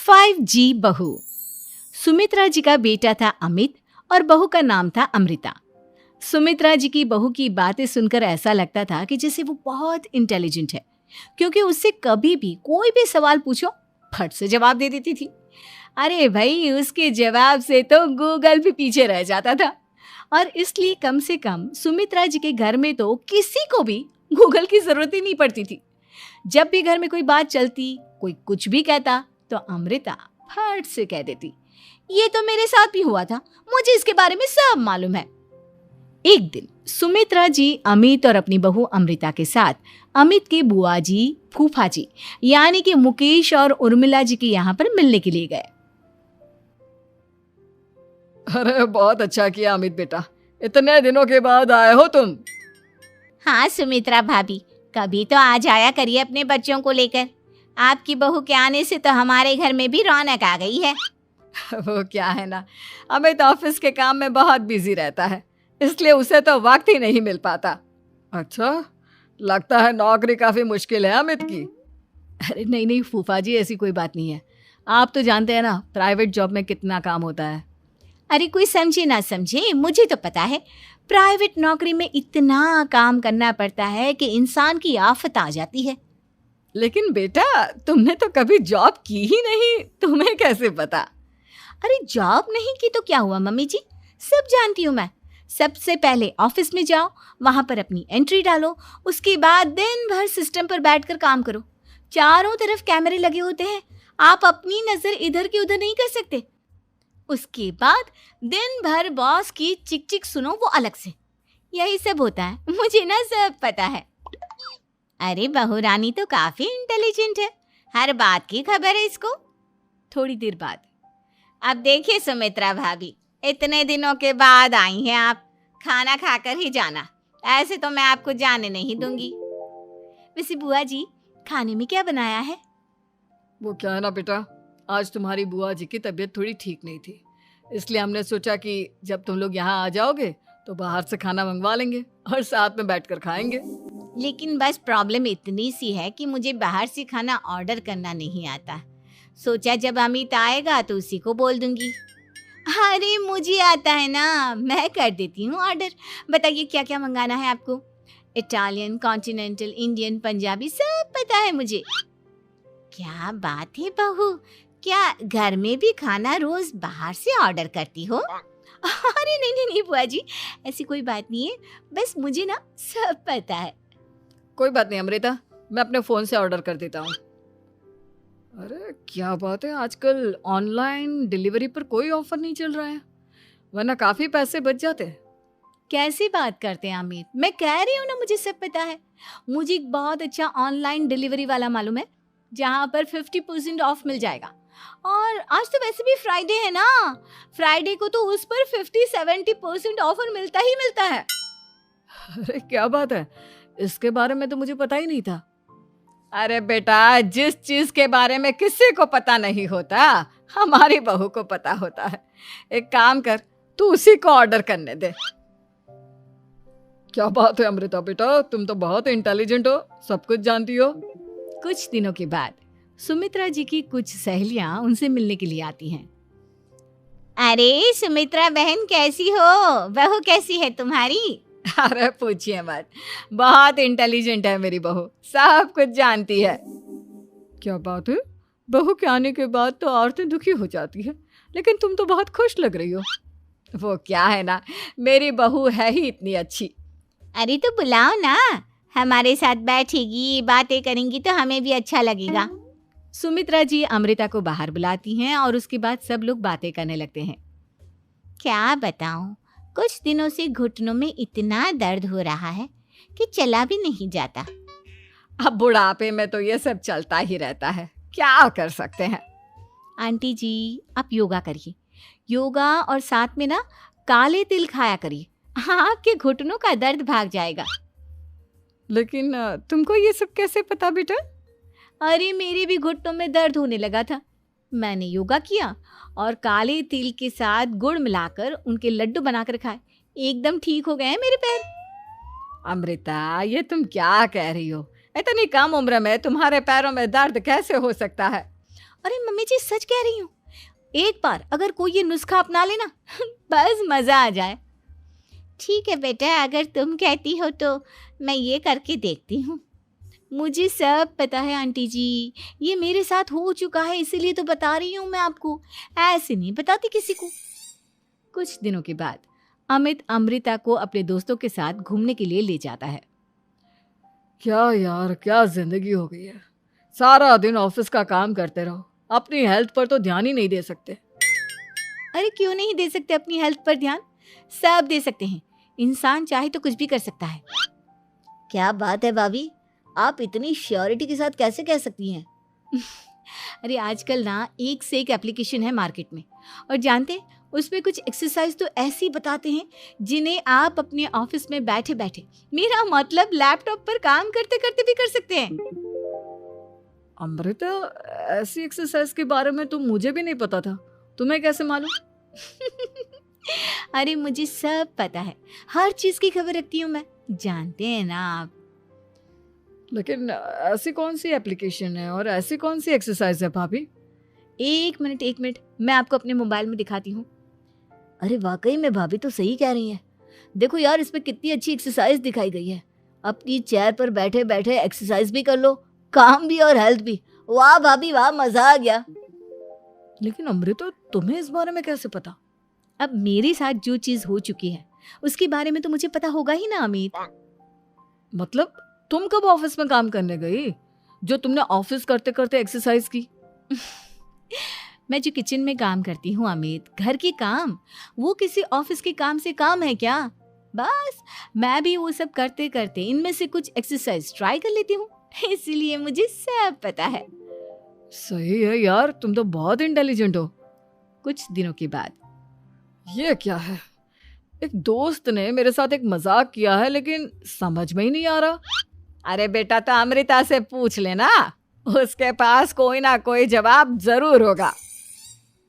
5G बहू। सुमित्रा जी का बेटा था अमित और बहू का नाम था अमृता। सुमित्रा जी की बहू की बातें सुनकर ऐसा लगता था कि जैसे वो बहुत इंटेलिजेंट है, क्योंकि उससे कभी भी कोई भी सवाल पूछो फट से जवाब दे देती थी। अरे भाई, उसके जवाब से तो गूगल भी पीछे रह जाता था। और इसलिए कम से कम सुमित्रा जी के घर में तो किसी को भी गूगल की जरूरत ही नहीं पड़ती थी। जब भी घर में कोई बात चलती, कोई कुछ भी कहता, तो अमृता फट से कह देती, ये तो मेरे साथ भी हुआ था, मुझे इसके बारे में सब मालूम है। एक दिन सुमित्रा जी अमित और अपनी बहू अमृता के साथ अमित के बुआ जी, फूफा जी यानी कि मुकेश और उर्मिला जी के यहाँ पर मिलने के लिए गए। अरे बहुत अच्छा किया अमित बेटा, इतने दिनों के बाद आए हो तुम। हाँ सुमित्रा भाभी, कभी तो आ जाया करिए अपने बच्चों को लेकर। आपकी बहू के आने से तो हमारे घर में भी रौनक आ गई है। वो क्या है ना, अमित ऑफिस के काम में बहुत बिजी रहता है, इसलिए उसे तो वक्त ही नहीं मिल पाता। अच्छा, लगता है नौकरी काफी मुश्किल है अमित की। अरे नहीं फूफा जी, ऐसी कोई बात नहीं है। आप तो जानते हैं ना प्राइवेट जॉब में कितना काम होता है। अरे कोई समझे ना समझे, मुझे तो पता है प्राइवेट नौकरी में इतना काम करना पड़ता है कि इंसान की आफत आ जाती है। लेकिन बेटा, तुमने तो कभी जॉब की ही नहीं, तुम्हें कैसे पता? अरे जॉब नहीं की तो क्या हुआ मम्मी जी, सब जानती हूँ मैं। सबसे पहले ऑफिस में जाओ, वहां पर अपनी एंट्री डालो, उसके बाद दिन भर सिस्टम पर बैठकर काम करो। चारों तरफ कैमरे लगे होते हैं, आप अपनी नजर इधर की उधर नहीं कर सकते। उसके बाद दिन भर बॉस की चिक चिक सुनो, वो अलग से। यही सब होता है, मुझे ना सब पता है। अरे बहू रानी तो काफी इंटेलिजेंट है, हर बात की खबर है इसको। थोड़ी देर बाद, अब देखिए सुमित्रा भाभी, इतने दिनों के बाद आई हैं आप, खाना खाकर ही जाना, ऐसे तो मैं आपको जाने नहीं दूंगी। वैसे बुआ जी, खाने में क्या बनाया है? वो क्या है ना बेटा, आज तुम्हारी बुआ जी की तबीयत थोड़ी ठीक नहीं थी, इसलिए हमने सोचा कि जब तुम लोग यहाँ आ जाओगे तो बाहर से खाना मंगवा लेंगे और साथ में बैठकर खाएंगे। लेकिन बस प्रॉब्लम इतनी सी है कि मुझे बाहर से खाना ऑर्डर करना नहीं आता। सोचा जब अमित आएगा तो उसी को बोल दूंगी। अरे मुझे आता है ना, मैं कर देती हूँ ऑर्डर। बताइए क्या क्या मंगाना है आपको? इटालियन, कॉन्टिनेंटल, इंडियन, पंजाबी, सब पता है मुझे। क्या बात है बहू, क्या घर में भी खाना रोज बाहर से ऑर्डर करती हो? अरे नहीं बुआ जी, ऐसी कोई बात नहीं है, बस मुझे ना सब पता है। कोई बात नहीं अमृता, मैं अपने फोन से ऑर्डर कर देता हूँ। अरे क्या बात है, आजकल ऑनलाइन डिलीवरी पर कोई ऑफर नहीं चल रहा है, वरना काफी पैसे बच जाते हैं। कैसी बात करते हैं अमित, मैं कह रही हूँ ना मुझे सब पता है। मुझे एक बहुत अच्छा ऑनलाइन डिलीवरी वाला मालूम है, जहाँ पर 50% ऑफ मिल जाएगा। और आज तो वैसे भी फ्राइडे है ना, फ्राइडे को तो उस पर 50-70% ऑफर मिलता ही मिलता है। अरे क्या बात है, इसके बारे में तो मुझे पता ही नहीं था। अरे बेटा, जिस चीज के बारे में किसी को पता नहीं होता, हमारी बहू को पता होता है। एक काम कर, तू उसी को ऑर्डर करने दे। क्या बात है अमृता बेटा, तुम तो बहुत इंटेलिजेंट हो, सब कुछ जानती हो। कुछ दिनों के बाद सुमित्रा जी की कुछ सहेलियां उनसे मिलने के लिए आती हैं। अरे सुमित्रा बहन कैसी हो, बहू कैसी है तुम्हारी? अरे पूछिए मत, बहुत इंटेलिजेंट है मेरी बहू, सब कुछ जानती है। क्या बात है, बहू के आने के बाद तो औरतें दुखी हो जाती है, लेकिन तुम तो बहुत खुश लग रही हो। वो क्या है ना, मेरी बहू है ही इतनी अच्छी। अरे तो बुलाओ ना, हमारे साथ बैठेगी, बातें करेंगी तो हमें भी अच्छा लगेगा। सुमित्रा जी अमृता को बाहर बुलाती हैं और उसके बाद सब लोग बातें करने लगते हैं। क्या बताऊं, कुछ दिनों से घुटनों में इतना दर्द हो रहा है कि चला भी नहीं जाता। अब बुढ़ापे में तो ये सब चलता ही रहता है, क्या कर सकते हैं। आंटी जी, आप योगा करिए, योगा और साथ में ना काले तिल खाया करिए, आपके घुटनों का दर्द भाग जाएगा। लेकिन तुमको ये सब कैसे पता बेटा? अरे मेरे भी घुटनों में दर्द होने लगा था, मैंने योगा किया और काले तिल के साथ गुड़ मिलाकर उनके लड्डू बनाकर खाए, एकदम ठीक हो गए हैं मेरे पैर। अमृता, ये तुम क्या कह रही हो? इतनी कम उम्र में तुम्हारे पैरों में दर्द कैसे हो सकता है? अरे मम्मी जी सच कह रही हूँ, एक बार अगर कोई ये नुस्खा अपना लेना बस मज़ा आ जाए। ठीक है बेटा, अगर तुम कहती हो तो मैं ये करके देखती हूँ। मुझे सब पता है आंटी जी, ये मेरे साथ हो चुका है, इसीलिए तो बता रही हूँ मैं आपको, ऐसे नहीं बताती किसी को। कुछ दिनों के बाद अमित अमृता को अपने दोस्तों के साथ घूमने के लिए ले जाता है। क्या यार, क्या जिंदगी हो गई है। सारा दिन ऑफिस का काम करते रहो, अपनी हेल्थ पर तो ध्यान ही नहीं दे सकते। अरे क्यों नहीं दे सकते अपनी हेल्थ पर ध्यान? सब दे सकते हैं, इंसान चाहे तो कुछ भी कर सकता है। क्या बात है भाभी, आप इतनी श्योरिटी के साथ कैसे कह सकती हैं? अरे आजकल ना एक से एक एप्लीकेशन है मार्केट में, और जानते हैं उसमें कुछ एक्सरसाइज तो ऐसी बताते हैं जिन्हें आप अपने ऑफिस में बैठे बैठे, मेरा मतलब लैपटॉप पर काम करते करते भी कर सकते हैं। अमृता, ऐसी एक्सरसाइज के बारे में तो मुझे भी नहीं पता था, तुम्हें कैसे मालूम? अरे मुझे सब पता है, हर चीज की खबर रखती हूँ मैं, जानते हैं ना आप। लेकिन ऐसी कौन सी एप्लीकेशन है और ऐसी कौन सी एक्सरसाइज है भाभी? एक मिनट, मैं आपको अपने मोबाइल में दिखाती हूँ। अरे वाकई में भाभी तो सही कह रही हैं। देखो यार, इसमें कितनी अच्छी एक्सरसाइज दिखाई गई है। अपनी चेयर पर बैठे बैठे एक्सरसाइज भी कर लो, काम भी और हेल्थ भी। वाह भाभी वाह, मजा आ गया। लेकिन अमृता, तुम्हें इस बारे में कैसे पता? अब मेरे साथ जो चीज हो चुकी है उसके बारे में तो मुझे पता होगा ही ना अमित। मतलब तुम कब ऑफिस में काम करने गई जो तुमने ऑफिस करते करते एक्सरसाइज की? मैं जो किचन में काम करती हूँ अमित, घर के काम, वो किसी ऑफिस के काम से काम है क्या? बस मैं भी वो सब करते करते इनमें से कुछ एक्सरसाइज ट्राई कर लेती हूँ, इसीलिए मुझे सब पता है। सही है यार, तुम तो बहुत इंटेलिजेंट हो। कुछ दिनों के बाद ये क्या है, एक दोस्त ने मेरे साथ एक मजाक किया है लेकिन समझ में ही नहीं आ रहा। अरे बेटा, तो अमृता से पूछ लेना, उसके पास कोई ना कोई जवाब जरूर होगा।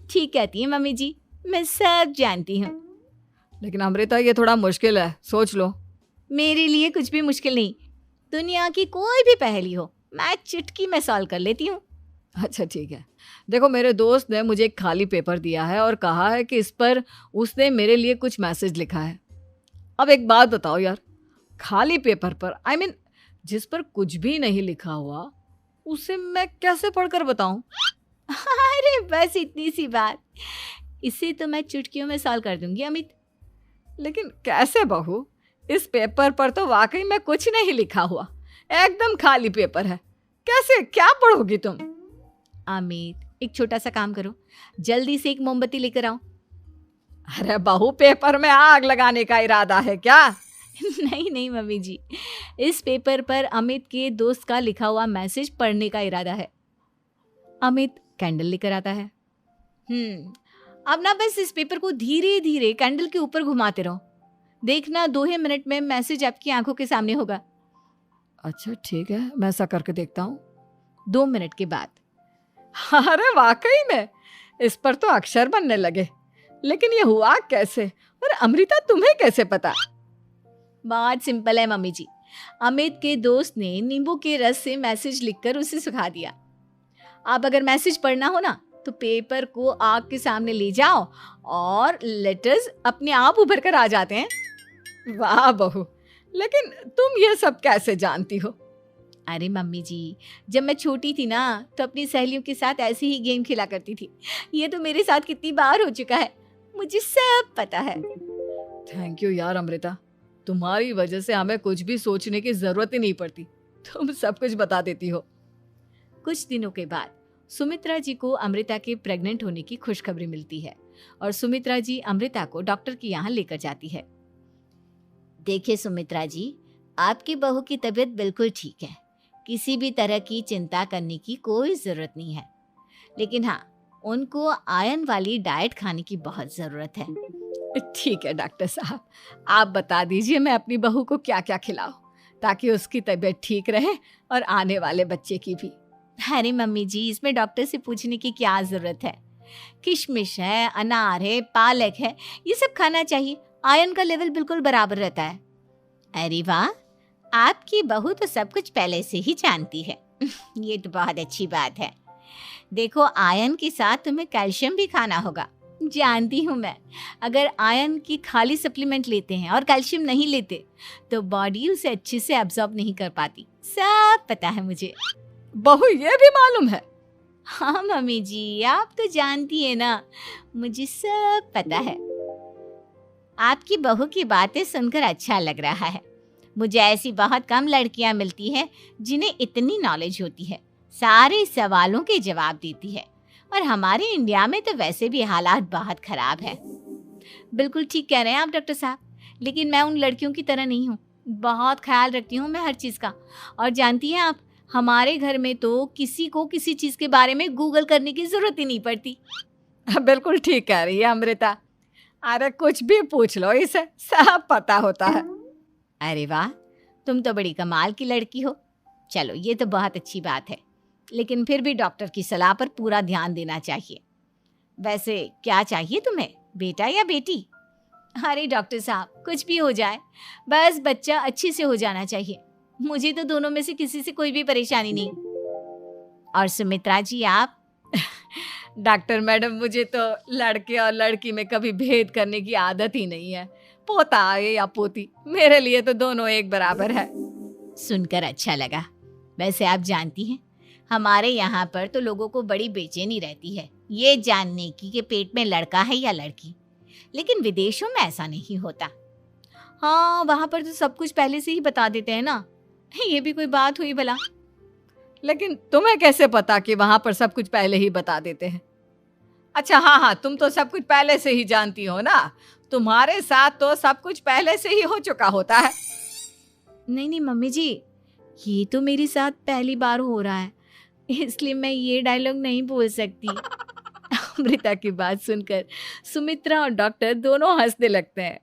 ठीक कहती है मम्मी जी, मैं सब जानती हूँ। लेकिन अमृता, ये थोड़ा मुश्किल है, सोच लो। मेरे लिए कुछ भी मुश्किल नहीं, दुनिया की कोई भी पहेली हो मैं चुटकी में सॉल्व कर लेती हूँ। अच्छा ठीक है, देखो मेरे दोस्त ने मुझे एक खाली पेपर दिया है और कहा है कि इस पर उसने मेरे लिए कुछ मैसेज लिखा है। अब एक बात बताओ यार, खाली पेपर पर, आई मीन जिस पर कुछ भी नहीं लिखा हुआ, उसे मैं कैसे पढ़कर बताऊं? अरे बस इतनी सी बात, इसे तो मैं चुटकियों में सॉल्व कर दूंगी अमित। लेकिन कैसे बहू, इस पेपर पर तो वाकई में कुछ नहीं लिखा हुआ, एकदम खाली पेपर है, कैसे, क्या पढ़ोगी तुम? अमित, एक छोटा सा काम करो, जल्दी से एक मोमबत्ती लेकर आओ। अरे बहू, पेपर में आग लगाने का इरादा है क्या? नहीं मम्मी जी, इस पेपर पर अमित के दोस्त का लिखा हुआ मैसेज पढ़ने का इरादा है। अमित कैंडल लेकर आता है। अब ना बस इस पेपर को धीरे धीरे कैंडल के ऊपर घुमाते रहो, देखना 2 ही मिनट में मैसेज आपकी आंखों के सामने होगा। अच्छा ठीक है, मैं ऐसा करके देखता हूँ। 2 मिनट के बाद, अरे वाकई में इस पर तो अक्षर बनने लगे, लेकिन ये हुआ कैसे? और अमृता, तुम्हें कैसे पता? बहुत सिंपल है मम्मी जी, अमित के दोस्त ने नींबू के रस से मैसेज लिखकर उसे सुखा दिया। अब अगर मैसेज पढ़ना हो ना तो पेपर को आग के सामने ले जाओ और लेटर्स अपने आप उभर कर आ जाते हैं। वाह बहू, लेकिन तुम ये सब कैसे जानती हो? अरे मम्मी जी, जब मैं छोटी थी ना तो अपनी सहेलियों के साथ ऐसे ही गेम खेला करती थी। ये तो मेरे साथ कितनी बार हो चुका है, मुझे सब पता है। थैंक यू यार अमृता, तुम्हारी वजह से हमें कुछ भी सोचने की जरूरत ही नहीं पड़ती, तुम सब कुछ बता देती हो। कुछ दिनों के बाद सुमित्रा जी को अमृता के प्रेग्नेंट होने की खुशखबरी मिलती है और सुमित्रा जी अमृता को डॉक्टर के यहाँ लेकर जाती है। देखिए सुमित्रा जी, आपकी बहू की तबीयत बिल्कुल ठीक है, किसी भी तरह की चिंता करने की कोई ज़रूरत नहीं है, लेकिन हाँ, उनको आयरन वाली डाइट खाने की बहुत ज़रूरत है। ठीक है डॉक्टर साहब, आप बता दीजिए मैं अपनी बहू को क्या क्या खिलाऊं ताकि उसकी तबीयत ठीक रहे और आने वाले बच्चे की भी। अरे मम्मी जी, इसमें डॉक्टर से पूछने की क्या ज़रूरत है, किशमिश है, अनार है, पालक है, ये सब खाना चाहिए, आयरन का लेवल बिल्कुल बराबर रहता है। अरे वाह, आपकी बहू तो सब कुछ पहले से ही जानती है। ये तो बहुत अच्छी बात है। देखो, आयरन के साथ तुम्हें कैल्शियम भी खाना होगा। जानती हूँ मैं, अगर आयरन की खाली सप्लीमेंट लेते हैं और कैल्शियम नहीं लेते तो बॉडी उसे अच्छे से एब्जॉर्ब नहीं कर पाती। सब पता है मुझे। बहू ये भी मालूम है? हाँ मम्मी जी, आप तो जानती है ना, मुझे सब पता है। आपकी बहू की बातें सुनकर अच्छा लग रहा है। मुझे ऐसी बहुत कम लड़कियां मिलती हैं जिन्हें इतनी नॉलेज होती है, सारे सवालों के जवाब देती है। और हमारे इंडिया में तो वैसे भी हालात बहुत खराब है। बिल्कुल ठीक कह रहे हैं आप डॉक्टर साहब, लेकिन मैं उन लड़कियों की तरह नहीं हूँ। बहुत ख्याल रखती हूँ मैं हर चीज़ का। और जानती हैं आप, हमारे घर में तो किसी को किसी चीज़ के बारे में गूगल करने की ज़रूरत ही नहीं पड़ती। बिल्कुल ठीक कह रही है अमृता। अरे कुछ भी पूछ लो इसे, सब पता होता है। अरे वाह, तुम तो बड़ी कमाल की लड़की हो। चलो, ये तो बहुत अच्छी बात है, लेकिन फिर भी डॉक्टर की सलाह पर पूरा ध्यान देना चाहिए। वैसे क्या चाहिए तुम्हें, बेटा या बेटी? अरे डॉक्टर साहब, कुछ भी हो जाए, बस बच्चा अच्छे से हो जाना चाहिए। मुझे तो दोनों में से किसी से कोई भी परेशानी नहीं। और सुमित्रा जी, आप? डॉक्टर मैडम, मुझे तो लड़के और लड़की में कभी भेद करने की आदत ही नहीं है। पोता आए या पोती, मेरे लिए तो दोनों एक बराबर है। सुनकर अच्छा लगा। वैसे आप जानती हैं, हमारे यहाँ पर तो लोगों को बड़ी बेचैनी रहती है ये जानने की कि पेट में लड़का है या लड़की, लेकिन विदेशों में ऐसा नहीं होता। हाँ, वहाँ पर तो सब कुछ पहले से ही बता देते हैं ना। ये भी कोई बात हुई भला? लेकिन तुम्हें कैसे पता कि वहां पर सब कुछ पहले ही बता देते हैं? अच्छा हाँ, तुम तो सब कुछ पहले से ही जानती हो ना। तुम्हारे साथ तो सब कुछ पहले से ही हो चुका होता है। नहीं मम्मी जी, ये तो मेरे साथ पहली बार हो रहा है, इसलिए मैं ये डायलॉग नहीं बोल सकती। अमृता की बात सुनकर सुमित्रा और डॉक्टर दोनों हंसने लगते हैं।